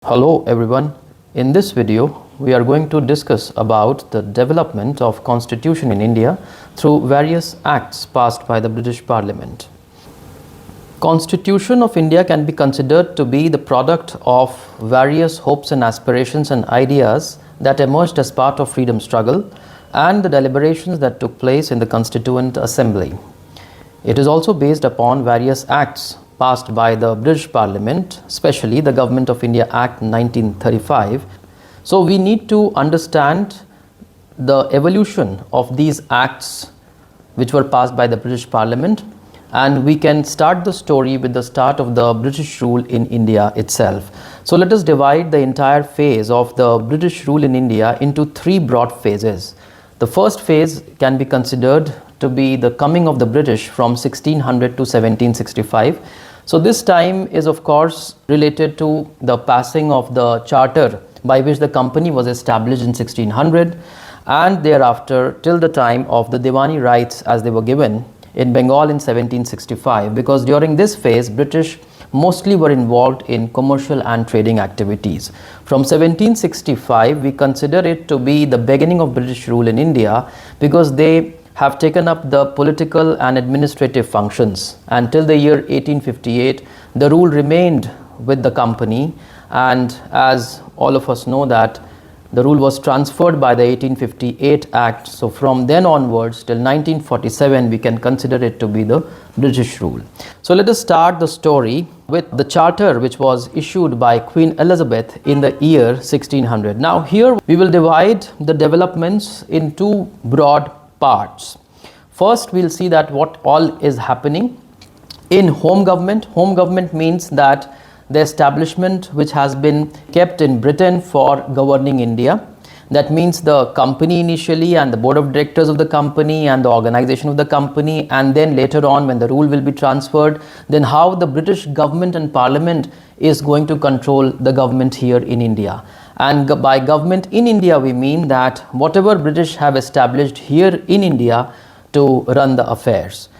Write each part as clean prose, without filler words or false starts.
Hello everyone. In this video, we are going to discuss about the development of Constitution in India through various acts passed by the British Parliament. Constitution of India can be considered to be the product of various hopes and aspirations and ideas that emerged as part of freedom struggle and the deliberations that took place in the Constituent Assembly. It is also based upon various acts passed by the British Parliament, especially the Government of India Act 1935. So we need to understand the evolution of these acts which were passed by the British Parliament, and we can start the story with the start of the British rule in India itself. So let us divide the entire phase of the British rule in India into three broad phases. The first phase can be considered to be the coming of the British from 1600 to 1765. So this time is of course related to the passing of the charter by which the company was established in 1600, and thereafter till the time of the Diwani rights as they were given in Bengal in 1765, because during this phase British mostly were involved in commercial and trading activities. From 1765 we consider it to be the beginning of British rule in India, because they have taken up the political and administrative functions. Until the year 1858, the rule remained with the company, and as all of us know that the rule was transferred by the 1858 Act. So from then onwards till 1947, we can consider it to be the British rule. So let us start the story with the charter which was issued by Queen Elizabeth in the year 1600. Now here we will divide the developments in two broad parts. First, we'll see that what all is happening in home government. Home government means that the establishment which has been kept in Britain for governing India. That means the company initially and the board of directors of the company and the organization of the company, and then later on when the rule will be transferred, then how the British government and parliament is going to control the government here in India. And by government in India, we mean that whatever British have established here in India to run the affairs.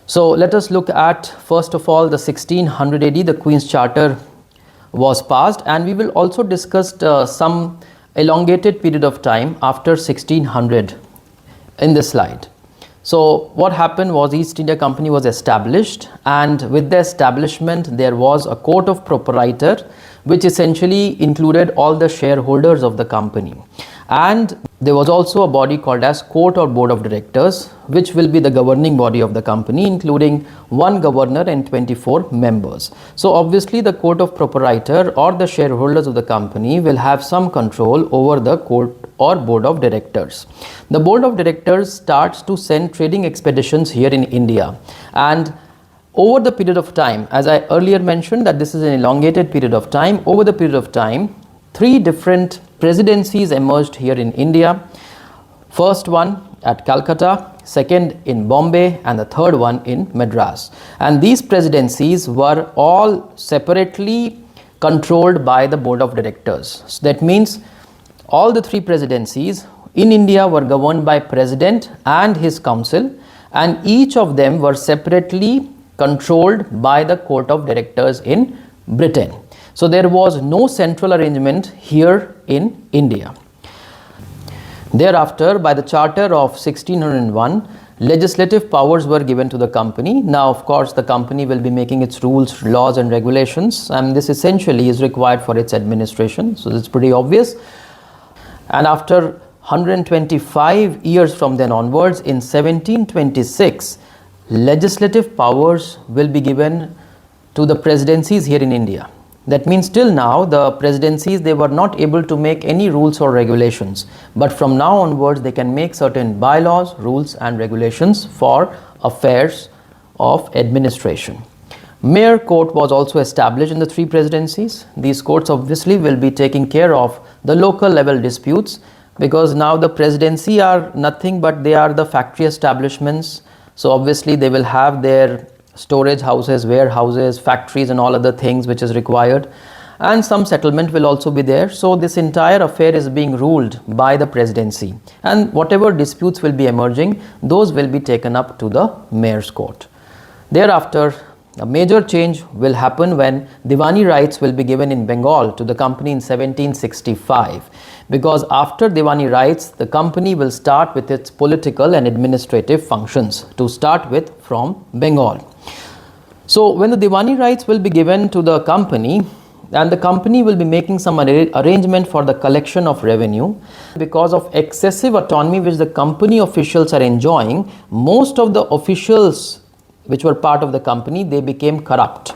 So let us look at first of all the 1600 AD, the Queen's Charter was passed, and we will also discuss some elongated period of time after 1600 in this slide. So what happened was East India Company was established, and with the establishment there was a court of proprietor which essentially included all the shareholders of the company, and there was also a body called as court or board of directors, which will be the governing body of the company, including one governor and 24 members. So obviously the court of proprietor or the shareholders of the company will have some control over the court or board of directors. The board of directors starts to send trading expeditions here in India, and over the period of time, as I earlier mentioned that this is an elongated period of time, over the period of time, three different presidencies emerged here in India. First one at Calcutta, second in Bombay, and the third one in Madras. And these presidencies were all separately controlled by the board of directors. So that means all the three presidencies in India were governed by president and his council, and each of them were separately controlled by the court of directors in Britain. So there was no central arrangement here in India. Thereafter, by the charter of 1601, legislative powers were given to the company. Now of course the company will be making its rules, laws and regulations, and this essentially is required for its administration. So it's pretty obvious. And after 125 years from then onwards, in 1726, legislative powers will be given to the presidencies here in India. That means till now the presidencies, they were not able to make any rules or regulations, but from now onwards they can make certain bylaws, rules and regulations for affairs of administration. Mayor court was also established in the three presidencies. These courts obviously will be taking care of the local level disputes, because now the presidency are nothing but they are the factory establishments. So obviously they will have their storage houses, warehouses, factories and all other things which is required, and some settlement will also be there. So this entire affair is being ruled by the presidency, and whatever disputes will be emerging, those will be taken up to the mayor's court. Thereafter a major change will happen when Diwani rights will be given in Bengal to the company in 1765, because after Diwani rights, the company will start with its political and administrative functions, to start with from Bengal. So when the Diwani rights will be given to the company, and the company will be making some arrangement for the collection of revenue, because of excessive autonomy which the company officials are enjoying, most of the officials which were part of the company, they became corrupt.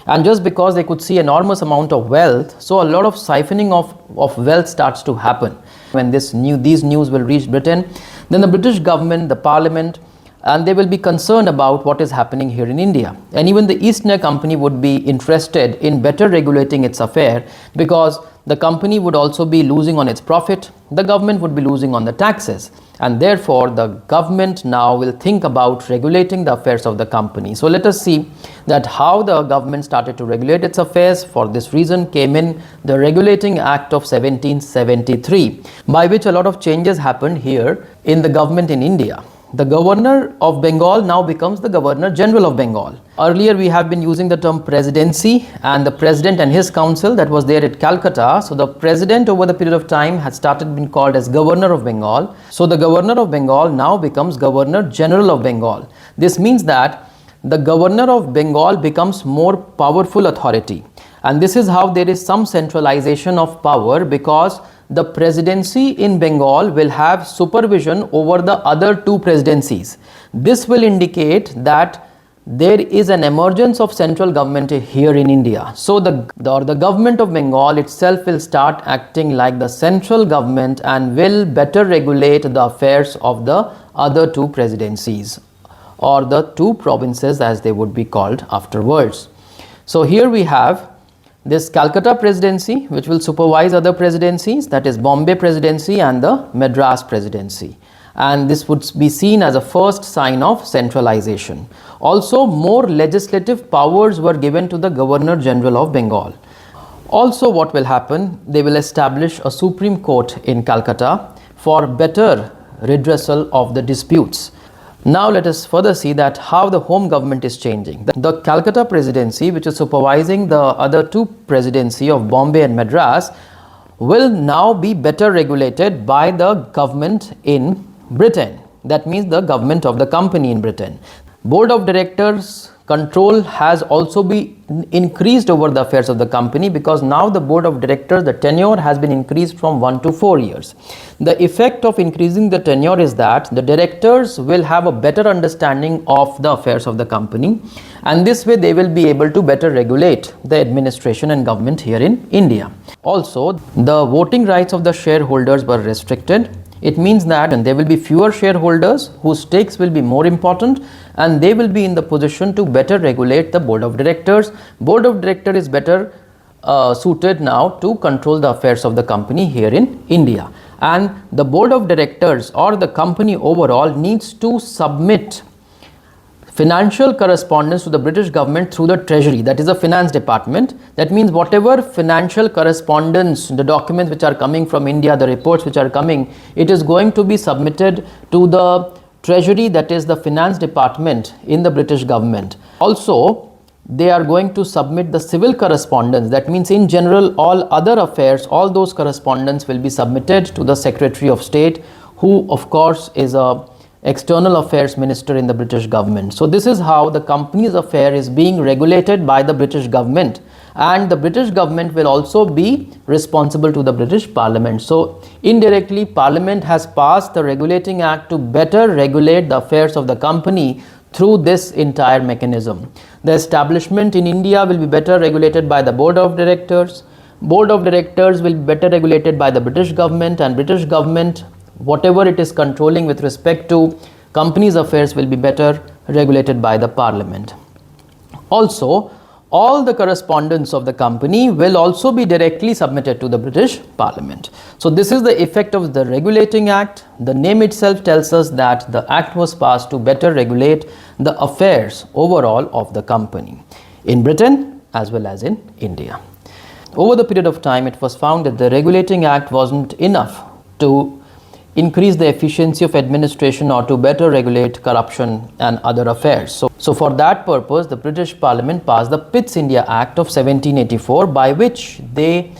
And just because they could see enormous amount of wealth, so a lot of siphoning of wealth starts to happen. When these news will reach Britain, then the British government, the parliament, and they will be concerned about what is happening here in India. And even the East India Company would be interested in better regulating its affair, because the company would also be losing on its profit, the government would be losing on the taxes, and therefore the government now will think about regulating the affairs of the company. So let us see that how the government started to regulate its affairs. For this reason came in the Regulating Act of 1773, by which a lot of changes happened here in the government in India. The Governor of Bengal now becomes the Governor General of Bengal. Earlier we have been using the term presidency, and the president and his council that was there at Calcutta. So the president over the period of time has started being called as Governor of Bengal. So the Governor of Bengal now becomes Governor General of Bengal. This means that the Governor of Bengal becomes more powerful authority. And this is how there is some centralization of power, because the presidency in Bengal will have supervision over the other two presidencies. This will indicate that there is an emergence of central government here in India. So the government of Bengal itself will start acting like the central government and will better regulate the affairs of the other two presidencies, or the two provinces as they would be called afterwards. So here we have this Calcutta presidency, which will supervise other presidencies, that is Bombay presidency and the Madras presidency. And this would be seen as a first sign of centralization. Also, more legislative powers were given to the Governor General of Bengal. Also, what will happen? They will establish a Supreme Court in Calcutta for better redressal of the disputes. Now let us further see that how the home government is changing. The Calcutta presidency, which is supervising the other two presidency of Bombay and Madras, will now be better regulated by the government in Britain. That means the government of the company in Britain. Board of directors control has also been increased over the affairs of the company, because now the board of directors, the tenure has been increased from 1 to 4 years. The effect of increasing the tenure is that the directors will have a better understanding of the affairs of the company, and this way they will be able to better regulate the administration and government here in India. Also, the voting rights of the shareholders were restricted. It means that there will be fewer shareholders whose stakes will be more important, and they will be in the position to better regulate the board of directors. Board of directors is better suited now to control the affairs of the company here in India. And the board of directors or the company overall needs to submit financial correspondence to the British government through the Treasury, that is the finance department. That means whatever financial correspondence, the documents which are coming from India, the reports which are coming, it is going to be submitted to the Treasury, that is the finance department in the British government. Also, they are going to submit the civil correspondence. That means in general, all other affairs, all those correspondence will be submitted to the Secretary of State, who of course is a External Affairs Minister in the British government. So this is how the company's affair is being regulated by the British government, and the British government will also be responsible to the British Parliament. So indirectly, Parliament has passed the Regulating Act to better regulate the affairs of the company through this entire mechanism. The establishment in India will be better regulated by the Board of Directors. Board of Directors will be better regulated by the British government, and British government, whatever it is controlling with respect to companies' affairs, will be better regulated by the Parliament. Also, all the correspondence of the company will also be directly submitted to the British Parliament. So this is the effect of the Regulating Act. The name itself tells us that the act was passed to better regulate the affairs overall of the company in Britain as well as in India. Over the period of time, it was found that the Regulating Act wasn't enough to increase the efficiency of administration or to better regulate corruption and other affairs. So for that purpose, the British Parliament passed the Pitt's India Act of 1784, by which they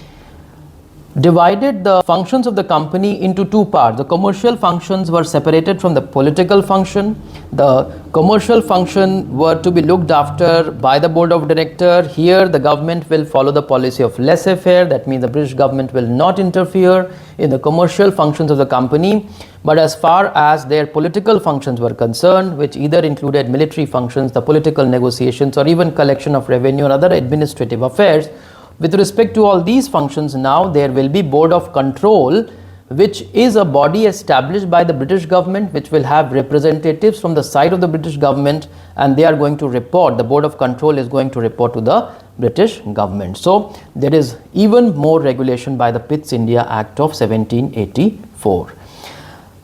divided the functions of the company into two parts. The commercial functions were separated from the political function. The commercial function were to be looked after by the board of director. Here the government will follow the policy of laissez-faire. That means the British government will not interfere in the commercial functions of the company. But as far as their political functions were concerned, which either included military functions, the political negotiations, or even collection of revenue or other administrative affairs, with respect to all these functions, now there will be Board of Control, which is a body established by the British government, which will have representatives from the side of the British government, and they are going to report. The Board of Control is going to report to the British government. So there is even more regulation by the Pitt's India Act of 1784.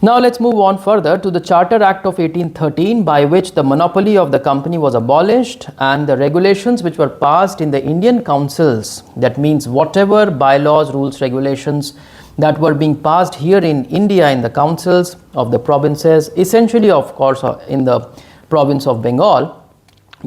Now let's move on further to the Charter Act of 1813, by which the monopoly of the company was abolished, and the regulations which were passed in the Indian councils, that means whatever bylaws, rules, regulations that were being passed here in India in the councils of the provinces, essentially of course in the province of Bengal,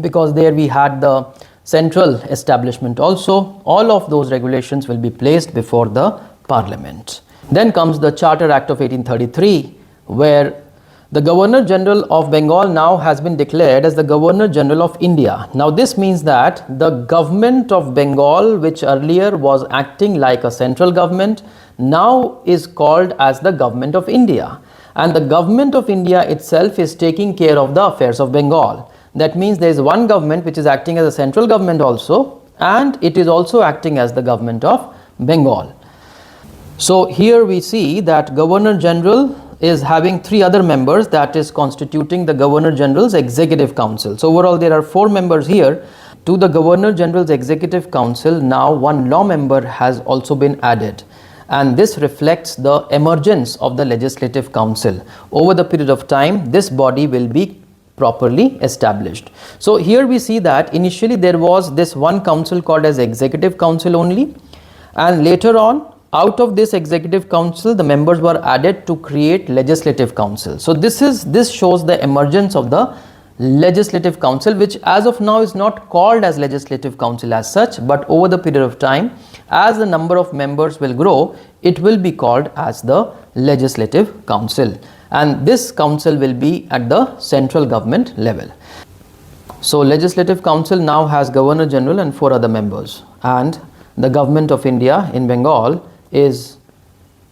because there we had the central establishment also, all of those regulations will be placed before the Parliament. Then comes the Charter Act of 1833, where the Governor General of Bengal now has been declared as the Governor General of India. Now this means that the government of Bengal, which earlier was acting like a central government, now is called as the Government of India. And the Government of India itself is taking care of the affairs of Bengal. That means there is one government which is acting as a central government also, and it is also acting as the Government of Bengal. So here we see that Governor General is having three other members, that is constituting the Governor General's Executive Council. So overall there are 4 members here. To the Governor General's Executive Council, now one law member has also been added. And this reflects the emergence of the Legislative Council. Over the period of time, this body will be properly established. So here we see that initially there was this one council called as Executive Council only, and later on, out of this Executive Council, the members were added to create Legislative Council. So this shows the emergence of the Legislative Council, which as of now is not called as Legislative Council as such, but over the period of time, as the number of members will grow, it will be called as the Legislative Council. And this council will be at the central government level. So Legislative Council now has Governor General and 4 other members, and the Government of India in Bengal is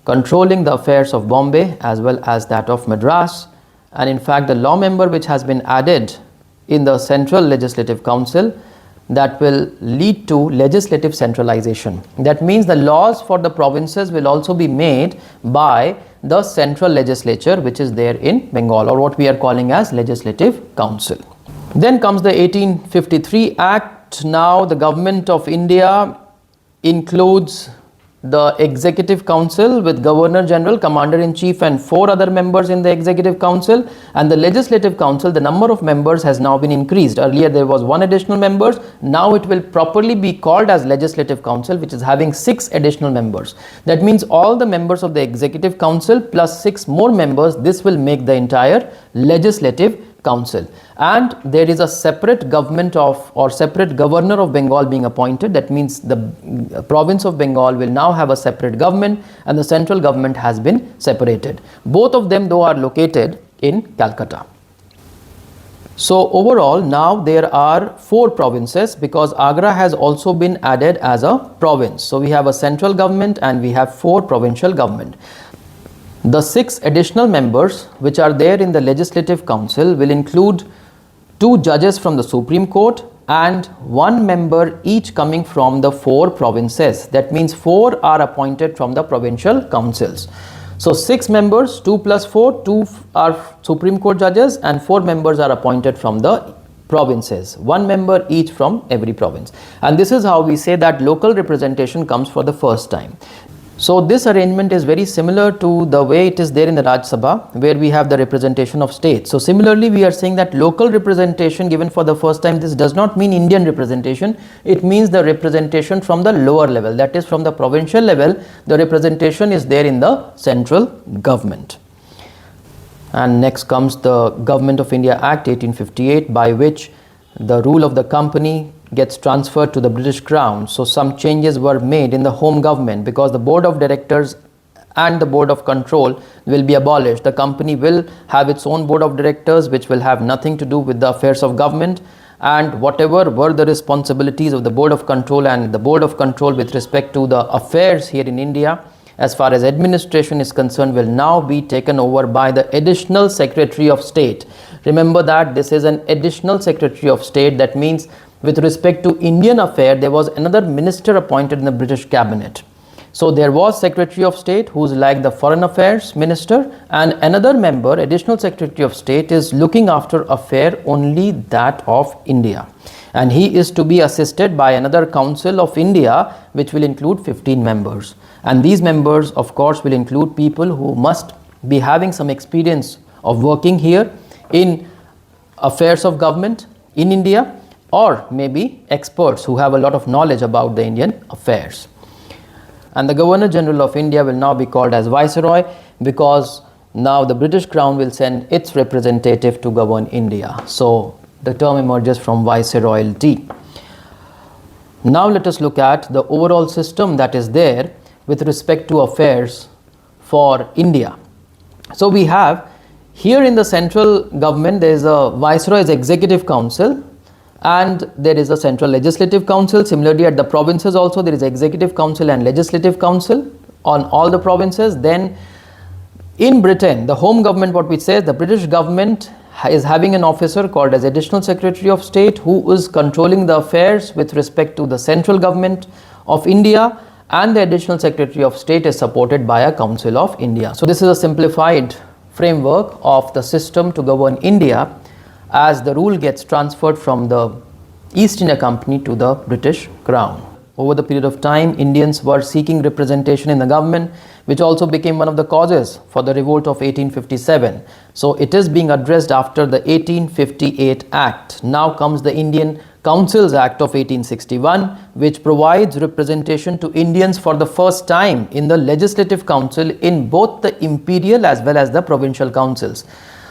controlling the affairs of Bombay as well as that of Madras. And in fact, the law member which has been added in the Central Legislative Council, that will lead to legislative centralization. That means the laws for the provinces will also be made by the central legislature, which is there in Bengal, or what we are calling as Legislative Council. Then comes the 1853 Act. Now the Government of India includes the Executive Council with Governor General, Commander-in-Chief and 4 other members in the Executive Council, and the Legislative Council, the number of members has now been increased. Earlier there was 1 additional members, now it will properly be called as Legislative Council, which is having 6 additional members. That means all the members of the Executive Council plus 6 more members, this will make the entire Legislative Council. And there is a separate government of, or separate Governor of Bengal being appointed. That means the province of Bengal will now have a separate government, and the central government has been separated. Both of them though are located in Calcutta. So overall now there are 4 provinces, because Agra has also been added as a province. So we have a central government and we have 4 provincial government. The 6 additional members which are there in the Legislative Council will include 2 judges from the Supreme Court and 1 member each coming from the 4 provinces. That means 4 are appointed from the provincial councils. So 6 members, 2 plus 4, 2 are Supreme Court judges and 4 members are appointed from the provinces. 1 member each from every province. And this is how we say that local representation comes for the first time. So this arrangement is very similar to the way it is there in the Rajya Sabha, where we have the representation of states. So similarly, we are saying that local representation given for the first time, this does not mean Indian representation. It means the representation from the lower level, that is from the provincial level. The representation is there in the central government. And next comes the Government of India Act 1858, by which the rule of the company gets transferred to the British Crown. So some changes were made in the home government, because the board of directors and the board of control will be abolished. The company will have its own board of directors, which will have nothing to do with the affairs of government, and whatever were the responsibilities of the board of control and the board of control with respect to the affairs here in India, as far as administration is concerned, will now be taken over by the additional Secretary of State. Remember that this is an additional Secretary of State. That means with respect to Indian affair, there was another minister appointed in the British cabinet. So there was Secretary of State who is like the Foreign Affairs Minister, and another member, additional Secretary of State, is looking after affair only that of India. And he is to be assisted by another Council of India, which will include 15 members. And these members, of course, will include people who must be having some experience of working here in affairs of government in India, or maybe experts who have a lot of knowledge about the Indian affairs. And the Governor General of India will now be called as Viceroy, because now the British Crown will send its representative to govern India. So the term emerges from Viceroyalty. Now let us look at the overall system that is there with respect to affairs for India. So we have here in the central government, there is a Viceroy's Executive Council, and there is a Central Legislative Council. Similarly, at the provinces also there is Executive Council and Legislative Council on all the provinces. Then in Britain, the home government, what we say, the British government is having an officer called as Additional Secretary of State, who is controlling the affairs with respect to the central government of India, and the Additional Secretary of State is supported by a Council of India. So this is a simplified framework of the system to govern India, as the rule gets transferred from the East India Company to the British Crown. Over the period of time, Indians were seeking representation in the government, which also became one of the causes for the revolt of 1857. So it is being addressed after the 1858 Act. Now comes the Indian Councils Act of 1861, which provides representation to Indians for the first time in the Legislative Council in both the imperial as well as the provincial councils.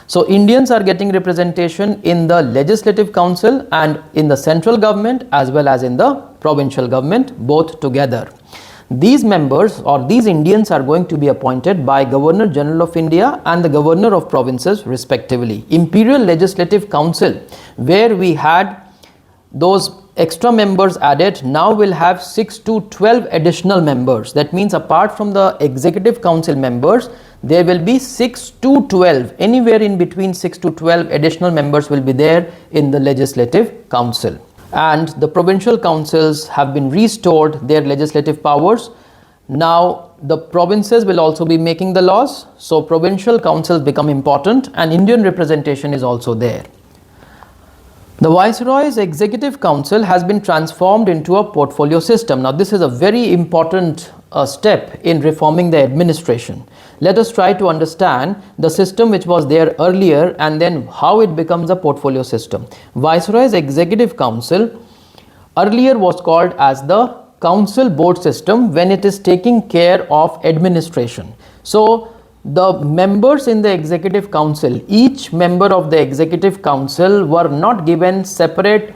So Indians are getting representation in the Legislative Council and in the central government as well as in the provincial government, both together. These members or these Indians are going to be appointed by Governor General of India and the Governor of Provinces respectively. Imperial Legislative Council, where we had those extra members added, now will have 6 to 12 additional members. That means apart from the Executive Council members, there will be 6 to 12, anywhere in between 6 to 12 additional members will be there in the Legislative Council. And the provincial councils have been restored their legislative powers. Now the provinces will also be making the laws, so provincial councils become important and Indian representation is also there. The Viceroy's Executive Council has been transformed into a portfolio system. Now this is a very important step in reforming the administration. Let us try to understand the system which was there earlier and then how it becomes a portfolio system. Viceroy's Executive Council earlier was called as the council board system when it is taking care of administration. So the members in the Executive Council, each member of the Executive Council were not given separate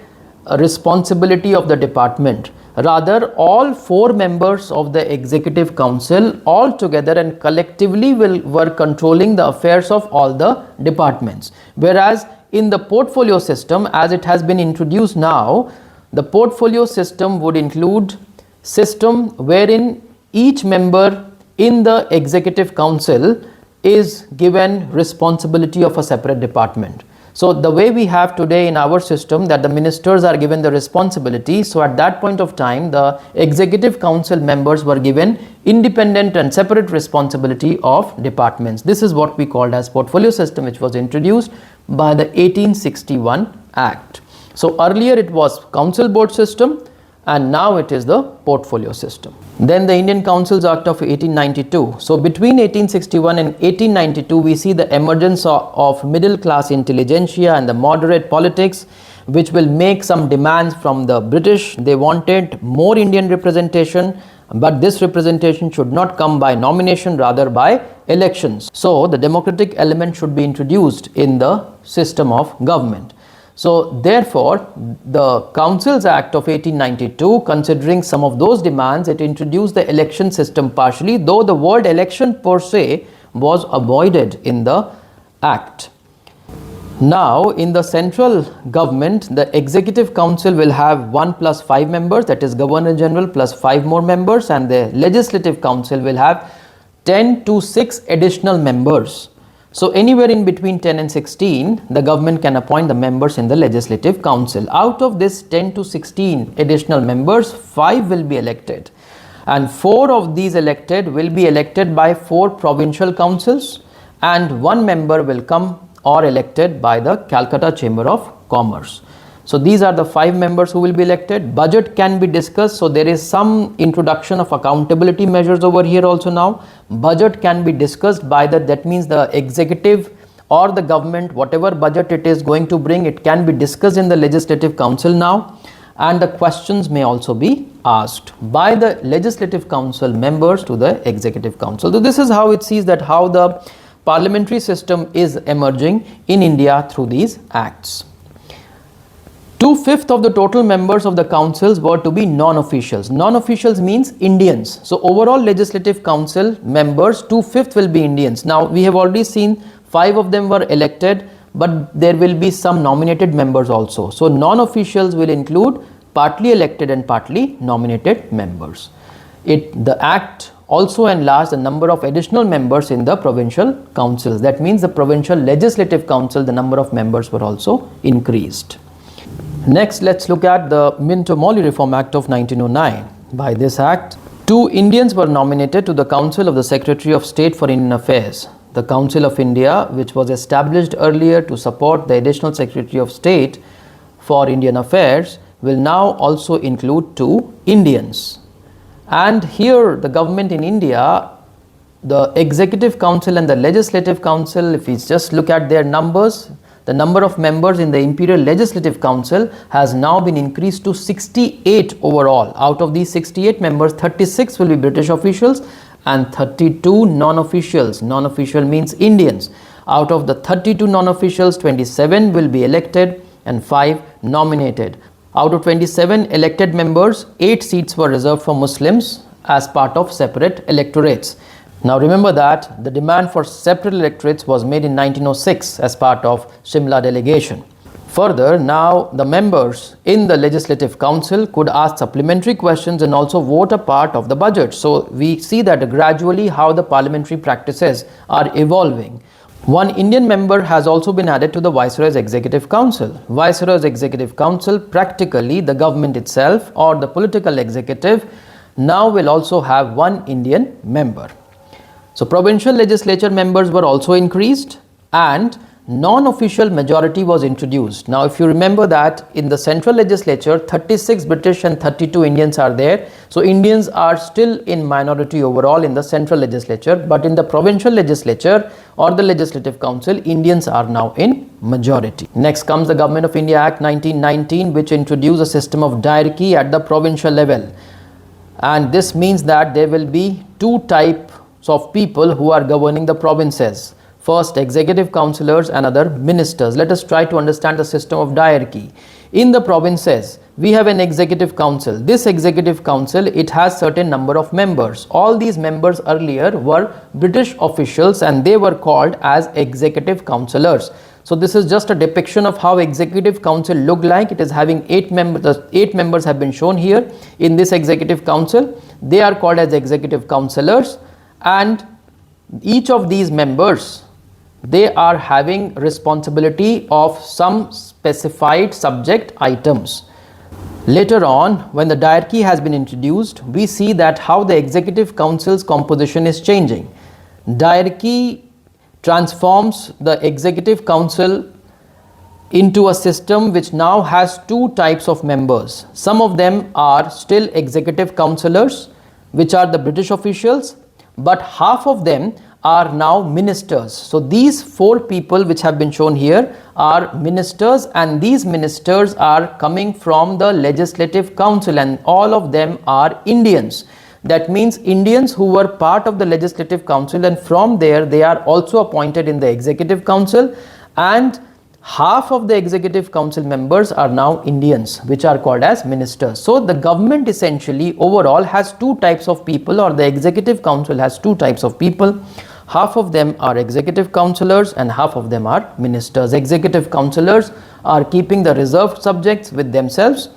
responsibility of the department. Rather, all 4 members of the Executive Council all together and collectively were controlling the affairs of all the departments. Whereas in the portfolio system, as it has been introduced now, the portfolio system would include system wherein each member in the Executive Council is given responsibility of a separate department. So the way we have today in our system that the ministers are given the responsibility, so at that point of time the Executive Council members were given independent and separate responsibility of departments. This is what we called as portfolio system, which was introduced by the 1861 Act. So earlier it was council board system, and now it is the portfolio system. Then the Indian Councils Act of 1892. So between 1861 and 1892, we see the emergence of middle class intelligentsia and the moderate politics, which will make some demands from the British. They wanted more Indian representation, but this representation should not come by nomination, rather by elections. So the democratic element should be introduced in the system of government. So therefore, the Councils Act of 1892, considering some of those demands, it introduced the election system partially, though the word election per se was avoided in the act. Now, in the central government, the Executive Council will have 1 plus 5 members, that is Governor General plus 5 more members, and the Legislative Council will have 10 to 6 additional members. So anywhere in between 10 and 16, the government can appoint the members in the Legislative Council. Out of this 10 to 16 additional members, 5 will be elected, and 4 of these elected will be elected by 4 provincial councils, and 1 member will come or elected by the Calcutta Chamber of Commerce. So these are the 5 members who will be elected. Budget can be discussed, so there is some introduction of accountability measures over here also now. Budget can be discussed by that means the executive or the government, whatever budget it is going to bring, it can be discussed in the Legislative Council now, and the questions may also be asked by the Legislative Council members to the Executive Council. So this is how it sees that how the parliamentary system is emerging in India through these acts. 2/5 of the total members of the councils were to be non-officials. Non-officials means Indians. So overall Legislative Council members, 2/5 will be Indians. Now we have already seen 5 of them were elected, but there will be some nominated members also. So non-officials will include partly elected and partly nominated members. The act also enlarged the number of additional members in the provincial councils. That means the provincial legislative council, the number of members were also increased. Next, let's look at the Minto-Molly Reform Act of 1909. By this act, 2 Indians were nominated to the Council of the Secretary of State for Indian Affairs. The Council of India, which was established earlier to support the additional Secretary of State for Indian Affairs, will now also include 2 Indians. And here the government in India, the Executive Council and the Legislative Council, if we just look at their numbers, the number of members in the Imperial Legislative Council has now been increased to 68 overall. Out of these 68 members, 36 will be British officials and 32 non-officials. Non-official means Indians. Out of the 32 non-officials, 27 will be elected and 5 nominated. Out of 27 elected members, 8 seats were reserved for Muslims as part of separate electorates. Now remember that the demand for separate electorates was made in 1906 as part of Shimla delegation. Further, now the members in the Legislative Council could ask supplementary questions and also vote a part of the budget. So we see that gradually how the parliamentary practices are evolving. 1 Indian member has also been added to the Viceroy's Executive Council. Viceroy's Executive Council, practically the government itself or the political executive, now will also have 1 Indian member. So provincial legislature members were also increased and non-official majority was introduced. Now if you remember that in the central legislature, 36 British and 32 Indians are there. So Indians are still in minority overall in the central legislature, but in the provincial legislature or the Legislative Council, Indians are now in majority. Next comes the Government of India Act 1919, which introduced a system of diarchy at the provincial level. And this means that there will be 2 types of people who are governing the provinces. First, executive councillors and other ministers. Let us try to understand the system of diarchy. In the provinces, we have an executive council. This executive council, it has certain number of members. All these members earlier were British officials and they were called as executive councillors. So this is just a depiction of how executive council looked like. It is having 8 members. The 8 members have been shown here in this executive council. They are called as executive councillors, and each of these members, they are having responsibility of some specified subject items. Later on, when the diarchy has been introduced, we see that how the executive council's composition is changing. Diarchy transforms the executive council into a system which now has two types of members. Some of them are still executive councillors, which are the British officials, but half of them are now ministers. So these four people which have been shown here are ministers, and these ministers are coming from the Legislative Council, and all of them are Indians. That means Indians who were part of the Legislative Council, and from there they are also appointed in the Executive Council, and half of the Executive Council members are now Indians, which are called as ministers. So the government essentially overall has two types of people, or the Executive Council has two types of people. Half of them are executive councillors and half of them are ministers. Executive councillors are keeping the reserved subjects with themselves,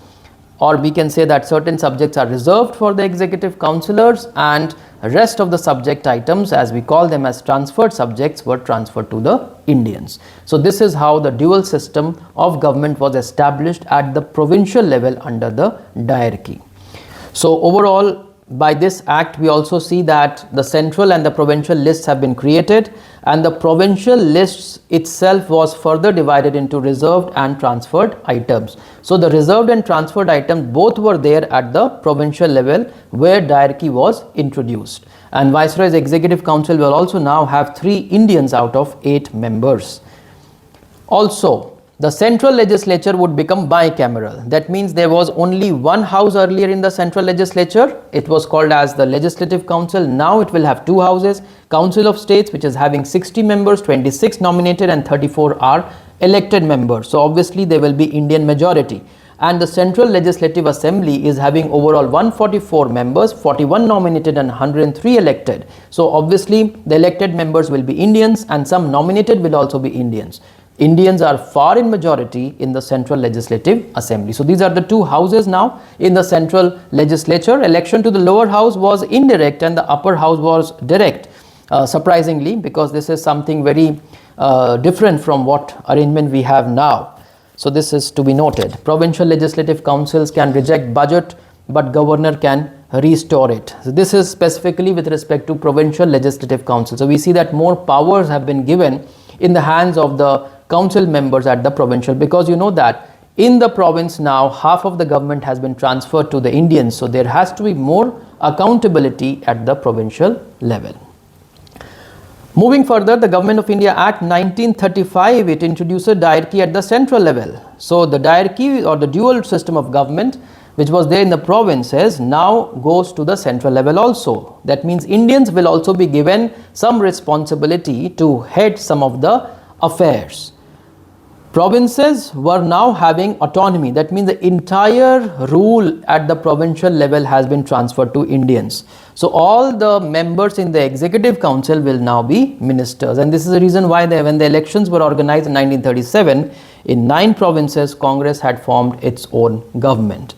or we can say that certain subjects are reserved for the executive councillors, and rest of the subject items, as we call them as transferred subjects, were transferred to the Indians. So this is how the dual system of government was established at the provincial level under the diarchy. So overall, by this act we also see that the central and the provincial lists have been created, and the provincial lists itself was further divided into reserved and transferred items. So the reserved and transferred items both were there at the provincial level where diarchy was introduced, and Viceroy's Executive Council will also now have 3 Indians out of 8 members. Also, the central legislature would become bicameral. That means there was only one house earlier in the central legislature. It was called as the Legislative Council. Now it will have 2 houses. Council of States, which is having 60 members, 26 nominated and 34 are elected members. So obviously there will be Indian majority. And the Central Legislative Assembly is having overall 144 members, 41 nominated and 103 elected. So obviously the elected members will be Indians, and some nominated will also be Indians. Indians are far in majority in the Central Legislative Assembly. So these are the 2 houses now in the Central Legislature. Election to the lower house was indirect and the upper house was direct, surprisingly, because this is something very different from what arrangement we have now. So this is to be noted. Provincial legislative councils can reject budget, but governor can restore it. So this is specifically with respect to provincial legislative council. So we see that more powers have been given in the hands of the council members at the provincial, because you know that in the province now half of the government has been transferred to the Indians, so there has to be more accountability at the provincial level. Moving further, the Government of India Act 1935, it introduced a diarchy at the central level. So the diarchy, or the dual system of government, which was there in the provinces, now goes to the central level also. That means Indians will also be given some responsibility to head some of the affairs. Provinces were now having autonomy. That means the entire rule at the provincial level has been transferred to Indians. So all the members in the Executive Council will now be ministers, and this is the reason why when the elections were organized in 1937, in 9 provinces Congress had formed its own government.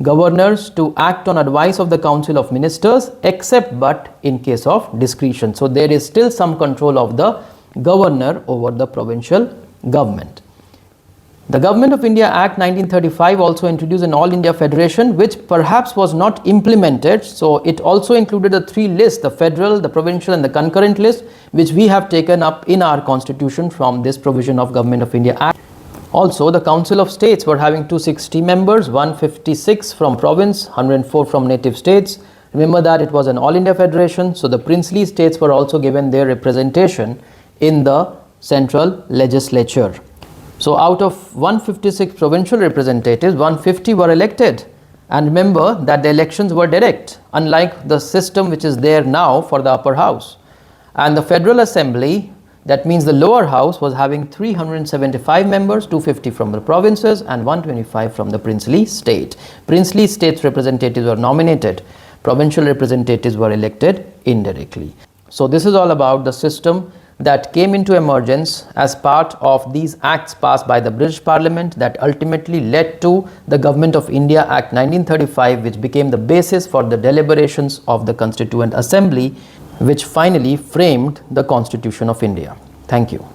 Governors to act on advice of the Council of Ministers, except but in case of discretion. So there is still some control of the governor over the provincial government. The Government of India Act 1935 also introduced an All India Federation, which perhaps was not implemented. So it also included the 3 lists, the federal, the provincial and the concurrent list, which we have taken up in our constitution from this provision of Government of India Act. Also, the Council of States were having 260 members, 156 from province, 104 from native states. Remember that it was an All India Federation, so the princely states were also given their representation in the central legislature. So out of 156 provincial representatives, 150 were elected. And remember that the elections were direct, unlike the system which is there now for the upper house. And the Federal Assembly, that means the lower house, was having 375 members, 250 from the provinces and 125 from the princely state. Princely states representatives were nominated. Provincial representatives were elected indirectly. So this is all about the system that came into emergence as part of these acts passed by the British Parliament that ultimately led to the Government of India Act 1935, which became the basis for the deliberations of the Constituent Assembly, which finally framed the Constitution of India. Thank you.